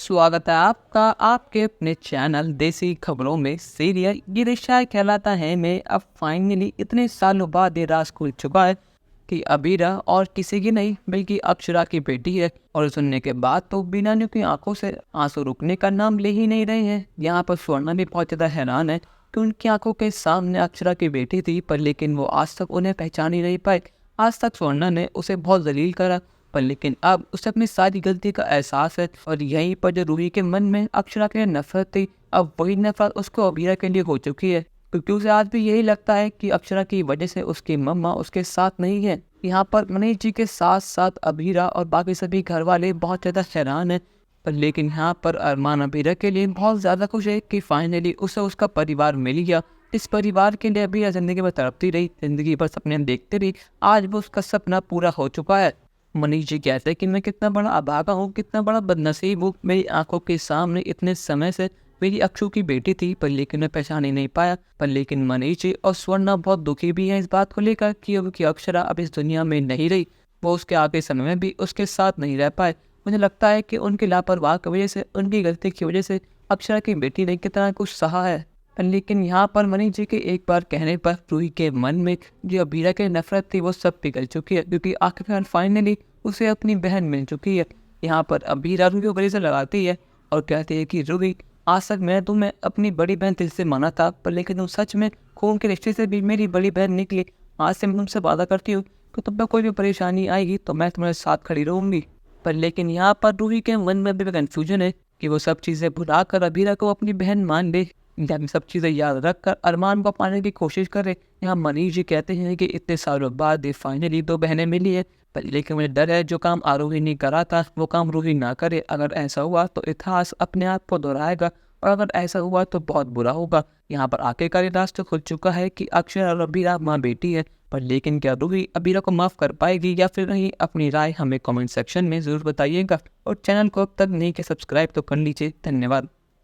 स्वागत है आपका आपके अपने चैनल देसी खबरों में। सीरियल ये रिश्ता कहलाता है में अब फाइनली इतने सालों बाद ये राज खुल चुका है कि अबीरा और किसी की नहीं बल्कि अक्षरा की बेटी है। और सुनने के बाद तो बिनानियों की आंखों से आंसू रुकने का नाम ले ही नहीं रहे हैं। यहाँ पर स्वर्णा भी बहुत ज़्यादा हैरान है कि उनकी आंखों के सामने अक्षरा की बेटी थी, पर लेकिन वो आज तक उन्हें पहचान ही नहीं पाए। आज तक स्वर्णा ने उसे बहुत जलील करा, पर लेकिन अब उसे अपनी सारी गलती का एहसास है। और यहीं पर जो रूही के मन में अक्षरा के लिए नफरत थी, अब वही नफरत उसको अबीरा के लिए हो चुकी है, क्योंकि उसे आज भी यही लगता है कि अक्षरा की वजह से उसकी मम्मा उसके साथ नहीं है। यहाँ पर मनीष जी के साथ साथ अबीरा और बाकी सभी घर वाले बहुत ज़्यादा हैरान हैं। पर लेकिन यहाँ पर अरमान अबीरा के लिए बहुत ज़्यादा खुश है कि फाइनली उसे उसका परिवार मिल गया। इस परिवार के लिए अबीरा ज़िंदगी में तड़पती रही, ज़िंदगी भर सपने देखती रही, आज वो उसका सपना पूरा हो चुका है। मनीष जी कहते हैं कि मैं कितना बड़ा अभागा हूँ, कितना बड़ा बदनसीब हूँ। मेरी आंखों के सामने इतने समय से मेरी अक्षु की बेटी थी, पर लेकिन मैं पहचान ही नहीं पाया। पर लेकिन मनीष जी और स्वर्णा बहुत दुखी भी हैं इस बात को लेकर कि उनकी अक्षरा अब इस दुनिया में नहीं रही, वो उसके आगे समय में भी उसके साथ नहीं रह पाए। मुझे लगता है कि उनकी लापरवाह की वजह से, उनकी गलती की वजह से अक्षरा की बेटी ने कितना कुछ सहा है। पर लेकिन यहाँ पर मनीष जी के एक बार कहने पर रूही के मन में जो अबीरा की नफरत थी वो सब पिघल चुकी है, क्योंकि आखिरकार फाइनली उसे अपनी बहन मिल चुकी है। यहाँ पर अबीरा रूही को गले से लगाती है और कहती है कि रूही, आज तक मैं तुम्हें अपनी बड़ी बहन दिल से माना था, पर लेकिन तुम सच में खून के रिश्ते से भी मेरी बड़ी बहन निकली। आज से मैं तुमसे वादा करती हूँ कि तुम पर कोई भी परेशानी आएगी तो मैं तुम्हारे साथ खड़ी रहूँगी। पर लेकिन यहाँ पर रूही के मन में भी कन्फ्यूजन है कि वो सब चीज़ें भुला कर अबीरा को अपनी बहन मान ले, या सब चीज़ें याद रख कर अरमान को पाने की कोशिश करे। यहाँ मनीष जी कहते हैं कि इतने सालों बाद फाइनली दो बहनें मिली है, पर लेकिन मुझे डर है जो काम आरोही ने करा था वो काम रूही ना करे। अगर ऐसा हुआ तो इतिहास अपने आप को दोहराएगा, और अगर ऐसा हुआ तो बहुत बुरा होगा। यहाँ पर आखिरकार रास्ता खुल चुका है कि अक्षर और अबीरा माँ बेटी है, पर लेकिन क्या रूही अबीरा को माफ़ कर पाएगी या फिर नहीं? अपनी राय हमें कमेंट सेक्शन में ज़रूर बताइएगा, और चैनल को अब तक नहीं किया सब्सक्राइब तो कर लीजिए। धन्यवाद।